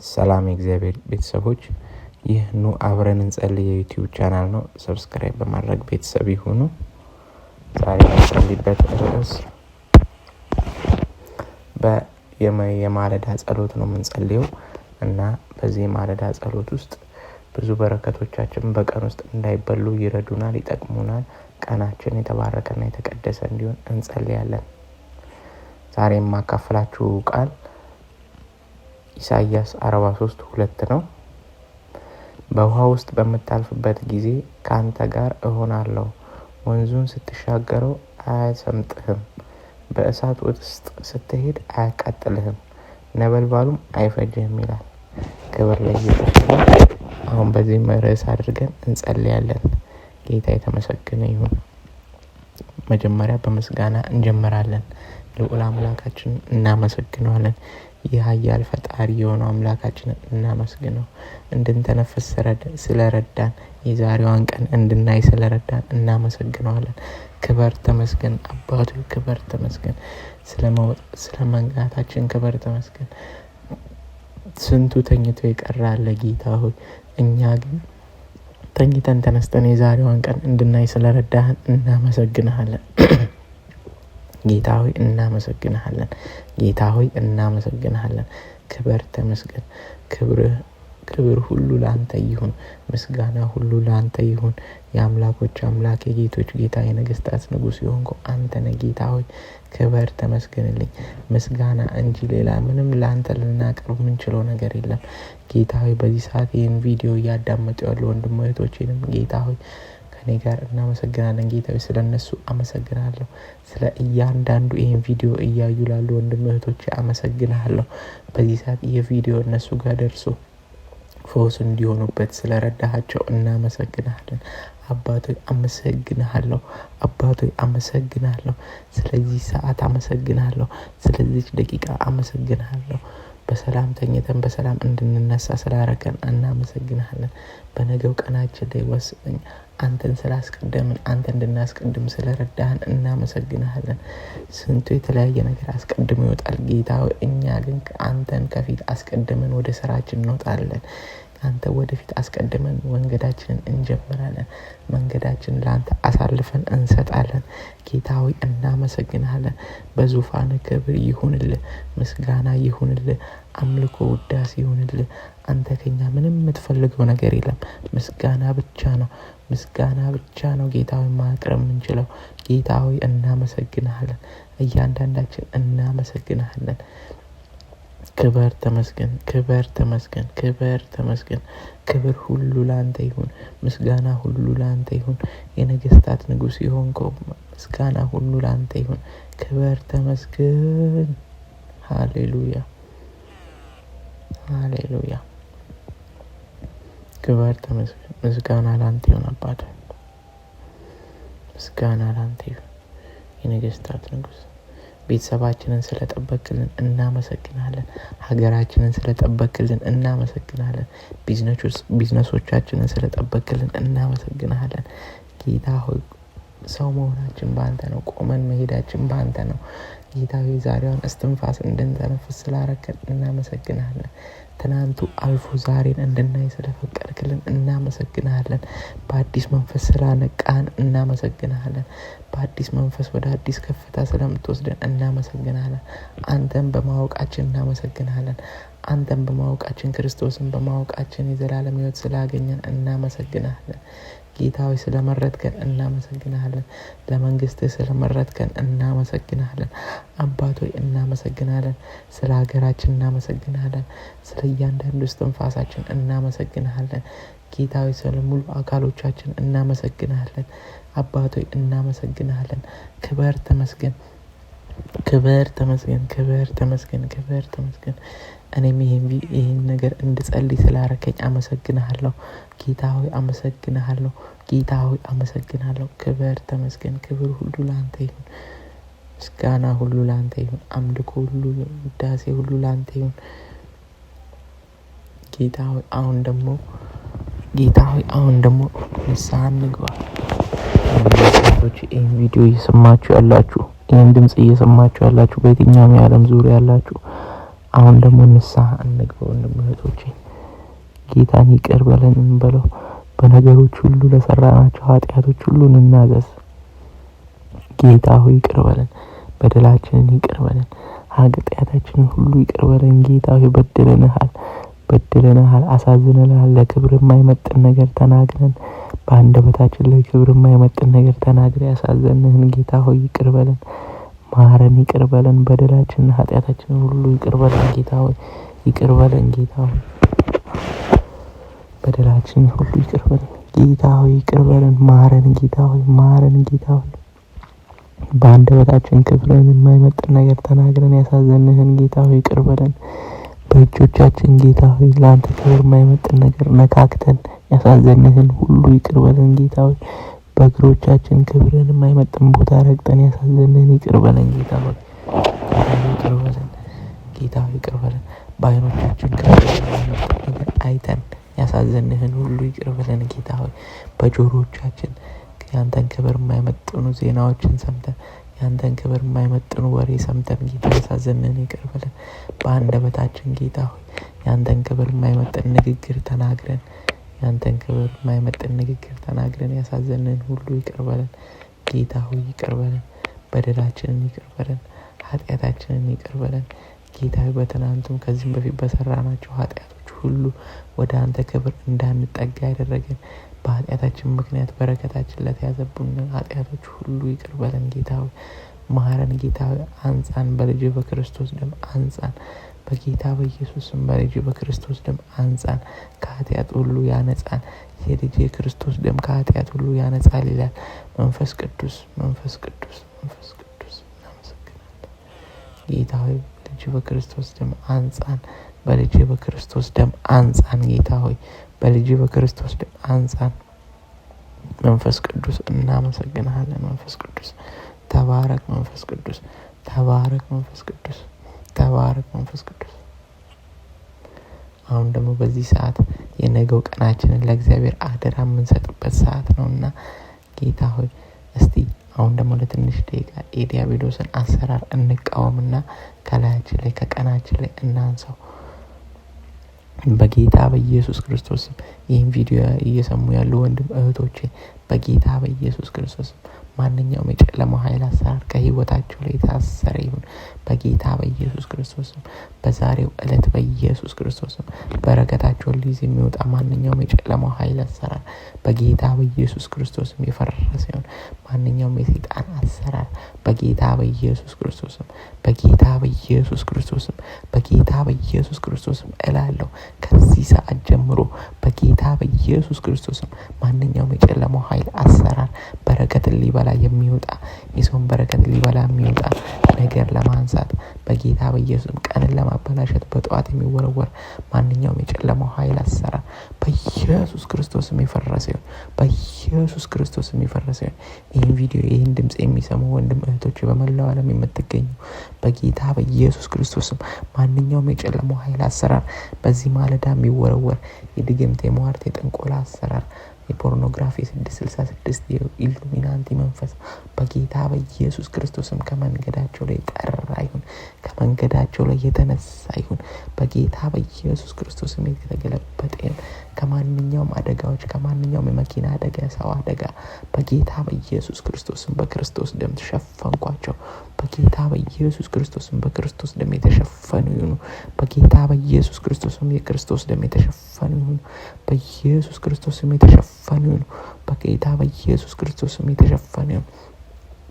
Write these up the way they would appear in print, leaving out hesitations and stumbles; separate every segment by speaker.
Speaker 1: ሰላም የእግዚአብሔር ቤተሰቦች፣ ይህ ኑ አብረን እንጸልይ የዩቲዩብ ቻናል ነው። ሰብስክራይብ በማድረግ ቤተሰብ ይሁኑ። ዛሬ የምንጸልይበት ርዕስ የማለዳ ጸሎት ነው የምንጸልየው እና በዚህ የማለዳ ጸሎት ውስጥ ብዙ በረከቶቻችን በቀን ውስጥ እንዳይበሉ ይረዱናል፣ ይጠቅሙናል። ቀናችን የተባረከና የተቀደሰ እንዲሆን እንጸልያለን። ዛሬ የማካፈላችሁ ቃል ኢሳይያስ 43:2 ነው። በውሃ ውስጥ በምታልፍበት ጊዜ ካንተ ጋር እሆናለሁ፣ ወንዙን ስትሻገረው አያሰምጥህም፣ በእሳት ውስጥ ስትሄድ አያቃጥልህም፣ ነበልባሉም አይፈጅህም ይላል። ክብር ለኢየሱስ ይሁን። አሁን በዚህ ርዕስ አድርገን እንጸልያለን። ጌታ የተመሰገነ ይሁን። መጀመሪያ በምስጋና እንጀምራለን። ልዑል አምላካችን እናመሰግነዋለን። የኃያል ፈጣሪ የሆነው አምላካችንን እናመስግነው። እንድንተነፍስ ስለረዳን፣ የዛሬዋን ቀን እንድናይ ስለረዳን እናመሰግነዋለን። ክብር ተመስገን አባቱ፣ ክብር ተመስገን። ስለመንጋታችን ክብር ተመስገን። ስንቱ ተኝቶ የቀራለ ጌታ ሆይ፣ እኛ ግን ተኝተን ተነስተን የዛሬዋን ቀን እንድናይ ስለረዳህን እናመሰግንሃለን። ጌታ ሆይ እናመሰግንሃለን። ጌታ ሆይ እናመሰግንሃለን። ክብር ተመስገን። ክብር ሁሉ ለአንተ ይሁን። ምስጋና ሁሉ ለአንተ ይሁን። የአምላኮች አምላክ፣ የጌቶች ጌታ፣ የነገስታት ንጉስ የሆንከው አንተ ነህ። ጌታ ሆይ ክብር ተመስገንልኝ። ምስጋና እንጂ ሌላ ምንም ለአንተ ልናቀርብ የምንችለው ነገር የለም። ጌታ ሆይ በዚህ ሰዓት ይህን ቪዲዮ እያዳመጡ ያሉ ወንድም እህቶቼንም ጌታ ሆይ ከኔ ጋር እናመሰግናለን። ጌታ ሆይ ስለ እነሱ አመሰግናለሁ። ስለ እያንዳንዱ ይህን ቪዲዮ እያዩ ላሉ ወንድም እህቶቼ አመሰግናለሁ። በዚህ ሰዓት ይህ ቪዲዮ እነሱ ጋር ደርሶ ፈውስ እንዲሆኑበት ስለረዳሃቸው እናመሰግናለን። አባቶይ አመሰግናለሁ። አባቶይ አመሰግናለሁ። ስለዚህ ሰዓት አመሰግናለሁ። ስለዚህ ደቂቃ አመሰግናለሁ። በሰላም ተኝተን በሰላም እንድንነሳ ስላረከን እናመሰግናለን። በነገው ቀናችን ላይ ወስነን አንተን ስላስቀደምን፣ አንተ እንድናስቀድም ስለረዳህን እናመሰግናለን። ስንቱ የተለያየ ነገር አስቀድሞ ይወጣል ጌታ ሆይ፣ እኛ ግን አንተን ከፊት አስቀድመን ወደ ስራችን እንወጣለን። አንተ ወደፊት አስቀድመን መንገዳችንን እንጀምራለን። መንገዳችንን ለአንተ አሳልፈን እንሰጣለን። ጌታ ሆይ እናመሰግናለን። በዙፋን ክብር ይሁንልህ፣ ምስጋና ይሁንልህ፣ አምልኮ ውዳሴ ይሁንልህ። አንተ ከኛ ምንም የምትፈልገው ነገር የለም። ምስጋና ብቻ ነው። ምስጋና ብቻ ነው ጌታ ሆይ ማቅረብ የምንችለው። ጌታ ሆይ እናመሰግናለን። እያንዳንዳችን እናመሰግናለን። ክብር ተመስገን፣ ክብር ተመስገን፣ ክብር ተመስገን። ክብር ሁሉ ለአንተ ይሁን። ምስጋና ሁሉ ለአንተ ይሁን። የነገስታት ንጉስ የሆንከው ምስጋና ሁሉ ለአንተ ይሁን። ክብር ተመስገን። ሃሌሉያ፣ ሃሌሉያ። ክብር ተመስገን። ምስጋና ለአንተ ይሁን አባቴ፣ ምስጋና ለአንተ ይሁን። የነገስታት ንጉስ ቤተሰባችንን ስለጠበቅልን እናመሰግናለን። ሀገራችንን ስለጠበቅልን እናመሰግናለን። ቢዝነሶቻችንን ስለጠበቅልን እናመሰግናለን። ጌታ ሆይ ሰው መሆናችን በአንተ ነው። ቆመን መሄዳችን በአንተ ነው። ጌታ ሆይ ዛሬዋን እስትንፋስ እንድንተነፍስ ስላረከን እናመሰግናለን። ትናንቱ አልፎ ዛሬን እንድናይ ስለፈቀድክልን እናመሰግናለን። በአዲስ መንፈስ ስላነቃን እናመሰግናለን። በአዲስ መንፈስ ወደ አዲስ ከፍታ ስለምትወስደን እናመሰግናለን። አንተን በማወቃችን እናመሰግናለን። አንተን በማወቃችን፣ ክርስቶስን በማወቃችን የዘላለም ሕይወት ስላገኘን እናመሰግናለን። ጌታ ሆይ ስለመረጥከን እናመሰግናለን። ለመንግስትህ ስለመረጥከን እናመሰግናለን። አባት ሆይ እናመሰግናለን። ስለ ሀገራችን እናመሰግናለን። ስለ እያንዳንዱ እስትንፋሳችን እናመሰግናለን። ጌታ ሆይ ስለ ሙሉ አካሎቻችን እናመሰግናለን። አባት ሆይ እናመሰግናለን። ክብር ተመስገን፣ ክብር ተመስገን፣ ክብር ተመስገን፣ ክብር ተመስገን። እኔም ይሄን ነገር እንድጸልይ ስላረከኝ አመሰግናለሁ። ጌታ ሆይ አመሰግናለሁ። ጌታ ሆይ አመሰግናለሁ። ክብር ተመስገን። ክብር ሁሉ ለአንተ ይሁን። ምስጋና ሁሉ ለአንተ ይሁን። አምልኮ ሁሉ፣ ውዳሴ ሁሉ ለአንተ ይሁን። ጌታ ሆይ አሁን ደግሞ ንስሐ እንግባ። ይህን ቪዲዮ እየሰማችሁ ያላችሁ፣ ይህን ድምጽ እየሰማችሁ ያላችሁ በየትኛውም የዓለም ዙሪያ ያላችሁ አሁን ደግሞ ንስሐ እንግባ ወንድሞቼ። ጌታን ይቅር በለን እንበለው። በነገሮች ሁሉ ለሰራናቸው ኃጢአቶች ሁሉ እንናዘዝ። ጌታ ሆይ ይቅር በለን፣ በደላችንን ይቅር በለን፣ ኃጢአታችንን ሁሉ ይቅር በለን። ጌታ ሆይ በድለናል፣ አሳዝነናል። ለክብር የማይመጥን ነገር ተናግረን፣ በአንደበታችን ላይ ክብር የማይመጥን ነገር ተናግረን ያሳዘንህን ጌታ ሆይ ይቅር በለን፣ ማረን፣ ይቅር በለን። በደላችንን ኃጢአታችንን ሁሉ ይቅር በለን ጌታ ሆይ ይቅር በለን። ጌታ ሆይ በደላችንን ሁሉ ይቅር በለን ጌታ ሆይ ይቅር በለን። ማረን ጌታ ሆይ ማረን ጌታ ሆይ። በአንደበታችን ክብርን የማይመጥን ነገር ተናግረን ያሳዘንህን ጌታ ሆይ ይቅር በለን። በእጆቻችን ጌታ ሆይ ለአንተ ክብር የማይመጥን ነገር ነካክተን ያሳዘንህን ሁሉ ይቅር በለን ጌታ ሆይ። በእግሮቻችን ክብርን የማይመጥን ቦታ ረግጠን ያሳዘንህን ይቅር በለን ጌታ ሆይ ይቅር በለን ጌታ ሆይ ይቅር በለን። በዓይኖቻችን ክብርን የማይመጥን ነገር አይተን ያሳዘንህን ሁሉ ይቅር በለን ጌታ ሆይ። በጆሮዎቻችን ያንተን ክብር የማይመጥኑ ዜናዎችን ሰምተን ያንተን ክብር የማይመጥኑ ወሬ ሰምተን ጌታ ያሳዘንህን ይቅር በለን። በአንደበታችን ጌታ ሆይ ያንተን ክብር የማይመጥን ንግግር ተናግረን ያሳዘንህን ሁሉ ይቅር በለን ጌታ ሆይ ይቅር በለን። በደላችንን ይቅር በለን፣ ኃጢአታችንን ይቅር በለን ጌታ ሆይ። በትናንቱም ከዚህም በፊት በሰራናቸው ኃጢአቶች ሁሉ ወደ አንተ ክብር እንዳንጠጋ ያደረገን በኃጢአታችን ምክንያት በረከታችን ለተያዘብን ኃጢአቶች ሁሉ ይቅር በለን ጌታ ሆይ ማረን ጌታ ሆይ። አንጻን፣ በልጅ በክርስቶስ ደም አንጻን። በጌታ በኢየሱስም በልጅ በክርስቶስ ደም አንጻን፣ ከኃጢአት ሁሉ ያነጻን። የልጅ የክርስቶስ ደም ከኃጢአት ሁሉ ያነጻል ይላል። መንፈስ ቅዱስ እናመሰግናለን ጌታ ሆይ። በልጅ በክርስቶስ ደም አንጻን፣ በልጅ በክርስቶስ ደም አንጻን ጌታ ሆይ። በልጅ በክርስቶስ ደም አንጻን። መንፈስ ቅዱስ እናመሰግናለን። መንፈስ ቅዱስ ተባረክ። መንፈስ ቅዱስ ተባረክ። መንፈስ ቅዱስ ተባረክ። መንፈስ ቅዱስ አሁን ደግሞ በዚህ ሰዓት የነገው ቀናችንን ለእግዚአብሔር አደራ የምንሰጥበት ሰዓት ነውና ጌታ ሆይ እስቲ አሁን ደግሞ ለትንሽ ደቂቃ የዲያብሎስን አሰራር እንቃወምና ከላያችን ላይ ከቀናችን ላይ እናንሳው። በጌታ በኢየሱስ ክርስቶስ ይህን ቪዲዮ እየሰሙ ያሉ ወንድም እህቶቼ በጌታ በኢየሱስ ክርስቶስ ማንኛውም የጨለማው ኃይል አሰራር ከህይወታቸው ላይ የታሰረ ይሁን በጌታ በኢየሱስ ክርስቶስ። በዛሬው ዕለት በኢየሱስ ክርስቶስ በረከታቸውን ሊይዝ የሚወጣ ማንኛውም የጨለማው ኃይል አሰራር በጌታ በኢየሱስ ክርስቶስ የፈረሰ ይሁን። ማንኛውም የሰይጣን አሰራር በጌታ በኢየሱስ ክርስቶስ በጌታ በኢየሱስ ክርስቶስ በጌታ በኢየሱስ ክርስቶስ እላለሁ። ከዚህ ሰዓት ጀምሮ በጌታ በኢየሱስ ክርስቶስ ማንኛውም የጨለማው ኃይል አሰራር በረከትን ሊበላ የሚወጣ የሰውን በረከት ሊበላ የሚወጣ ነገር ለማንሳት በጌታ በኢየሱስ ቀንን ለማበላሸት በጠዋት የሚወረወር ማንኛውም የጨለማው ኃይል አሰራር በኢየሱስ ክርስቶስ የፈረሰ ይሁን። በኢየሱስ ክርስቶስ የፈረሰ ይሁን። ይህን ቪዲዮ ይህን ድምጽ የሚሰሙ ወንድም እህቶች በመላው ዓለም የምትገኙ በጌታ በኢየሱስ ክርስቶስ ማንኛውም የጨለማው ኃይል አሰራር በዚህ ማለዳ የሚወረወር የድግምት የሟርት የጥንቆላ አሰራር የፖርኖግራፊ 666 የኢሉሚናንቲ መንፈስ በጌታ በኢየሱስ ክርስቶስም ከመንገዳቸው ላይ ጠራ ይሁን። ከመንገዳቸው ላይ የተነሳ ይሁን። በጌታ በኢየሱስ ክርስቶስም የተገለበጠ ከማንኛውም አደጋዎች ከማንኛውም የመኪና አደጋ ሰው አደጋ በጌታ በኢየሱስ ክርስቶስም በክርስቶስ ደም ተሸፈንኳቸው። በጌታ በኢየሱስ ክርስቶስም በክርስቶስ ደም የተሸፈኑ ይሁኑ። በጌታ በኢየሱስ ክርስቶስም የክርስቶስ ደም የተሸፈኑ ይሁኑ። በኢየሱስ ክርስቶስም የተሸፈኑ ይሁኑ። በጌታ በኢየሱስ ክርስቶስም የተሸፈኑ ይሁኑ።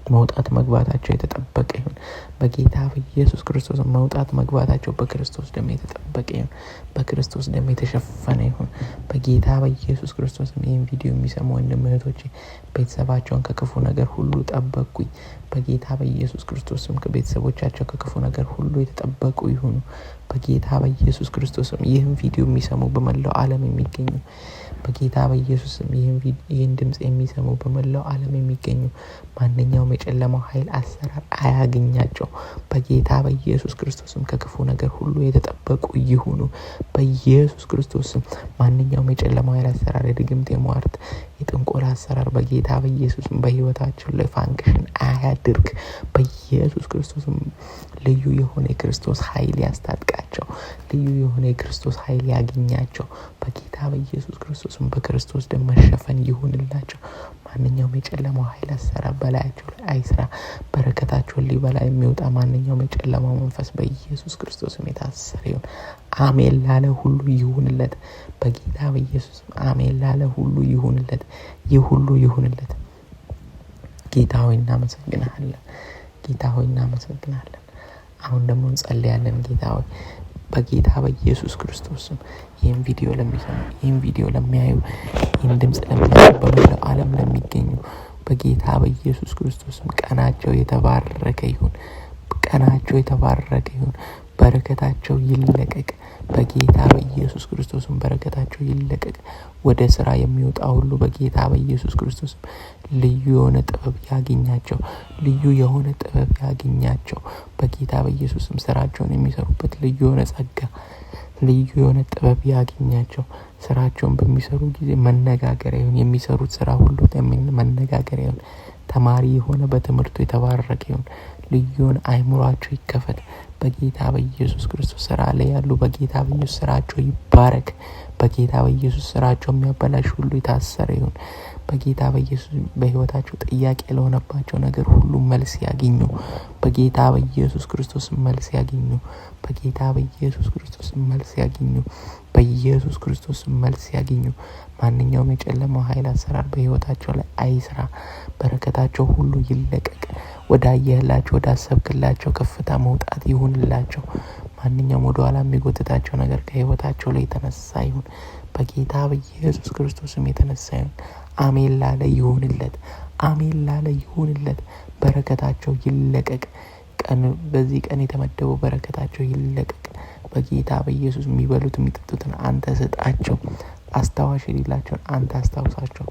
Speaker 1: መውጣት መግባታቸው የተጠበቀ ይሁን። በጌታ በኢየሱስ ክርስቶስ መውጣት መግባታቸው በክርስቶስ ደም የተጠበቀ ይሁን። በክርስቶስ ደም የተሸፈነ ይሁን። በጌታ በኢየሱስ ክርስቶስ ይህን ቪዲዮ የሚሰሙ ወንድም እህቶቼ ቤተሰባቸውን ከክፉ ነገር ሁሉ ጠበቁኝ። በጌታ በኢየሱስ ክርስቶስም ከቤተሰቦቻቸው ከክፉ ነገር ሁሉ የተጠበቁ ይሁኑ። በጌታ በኢየሱስ ክርስቶስም ይህን ቪዲዮ የሚሰሙ በመላው ዓለም የሚገኙ በጌታ በኢየሱስም ይህን ድምጽ የሚሰሙ በመላው ዓለም የሚገኙ ማንኛውም የጨለማው ኃይል አሰራር አያገኛቸው። በጌታ በኢየሱስ ክርስቶስም ከክፉ ነገር ሁሉ የተጠበቁ ይሁኑ። በኢየሱስ ክርስቶስም ማንኛውም የጨለማው ኃይል አሰራር የድግምት የሟርት የጥንቆላ አሰራር በጌታ በኢየሱስም በህይወታቸው ላይ ፋንክሽን አያድርግ። በኢየሱስ ክርስቶስም ልዩ የሆነ የክርስቶስ ኃይል ያስታጥቃቸው። ልዩ የሆነ የክርስቶስ ኃይል ያገኛቸው። በጌታ በኢየሱስ ክርስቶስም በክርስቶስ ደም መሸፈን ይሁንላቸው። ማንኛውም የጨለማው ኃይል አሰራር በላያቸው ላይ አይስራ። በረከታቸውን ሊበላ የሚወጣ ማንኛውም የጨለማው መንፈስ በኢየሱስ ክርስቶስም የታሰረ ይሁን። አሜን ላለ ሁሉ ይሁንለት። በጌታ በኢየሱስ አሜን ላለ ሁሉ ይሁንለት። ይህ ሁሉ ይሁንለት። ጌታ ሆይ እናመሰግናለን። ጌታ ሆይ እናመሰግናለን። አሁን ደግሞ እንጸልያለን። ጌታ ሆይ በጌታ በኢየሱስ ክርስቶስም ይህን ቪዲዮ ለሚሰሙ፣ ይህን ቪዲዮ ለሚያዩ፣ ይህን ድምጽ ለሚሰሙ፣ በመላው ዓለም ለሚገኙ በጌታ በኢየሱስ ክርስቶስም ቀናቸው የተባረከ ይሁን። ቀናቸው የተባረከ ይሁን። በረከታቸው ይለቀቅ። በጌታ በኢየሱስ ክርስቶስም በረከታቸው ይለቀቅ። ወደ ስራ የሚወጣ ሁሉ በጌታ በኢየሱስ ክርስቶስም ልዩ የሆነ ጥበብ ያገኛቸው። ልዩ የሆነ ጥበብ ያገኛቸው። በጌታ በኢየሱስም ስራቸውን የሚሰሩበት ልዩ የሆነ ጸጋ፣ ልዩ የሆነ ጥበብ ያገኛቸው። ስራቸውን በሚሰሩ ጊዜ መነጋገሪያ ይሁን። የሚሰሩት ስራ ሁሉ መነጋገሪያ ይሁን። ተማሪ የሆነ በትምህርቱ የተባረከ ይሁን። ልዩን አይምሯቸው ይከፈት። በጌታ በኢየሱስ ክርስቶስ ስራ ላይ ያሉ በጌታ በኢየሱስ ስራቸው ይባረክ። በጌታ በኢየሱስ ስራቸው የሚያበላሽ ሁሉ የታሰረ ይሁን። በጌታ በኢየሱስ በህይወታቸው ጥያቄ ለሆነባቸው ነገር ሁሉ መልስ ያገኙ። በጌታ በኢየሱስ ክርስቶስ መልስ ያገኙ። በጌታ በኢየሱስ ክርስቶስ መልስ ያገኙ። በኢየሱስ ክርስቶስ መልስ ያገኙ። ማንኛውም የጨለማው ኃይል አሰራር በህይወታቸው ላይ አይስራ። በረከታቸው ሁሉ ይለቀቅ። ወዳየህላቸው ወዳሰብክላቸው ከፍታ መውጣት ይሁንላቸው። ማንኛውም ወደ ኋላ የሚጎትታቸው ነገር ከህይወታቸው ላይ የተነሳ ይሁን። በጌታ በኢየሱስ ክርስቶስም የተነሳ ይሁን። አሜን ላለ ይሁንለት። አሜን ላለ ይሁንለት። በረከታቸው ይለቀቅ። በዚህ ቀን የተመደበው በረከታቸው ይለቀቅ። በጌታ በኢየሱስ የሚበሉት የሚጠጡትን አንተ ስጣቸው። አስታዋሽ የሌላቸውን አንተ አስታውሳቸው።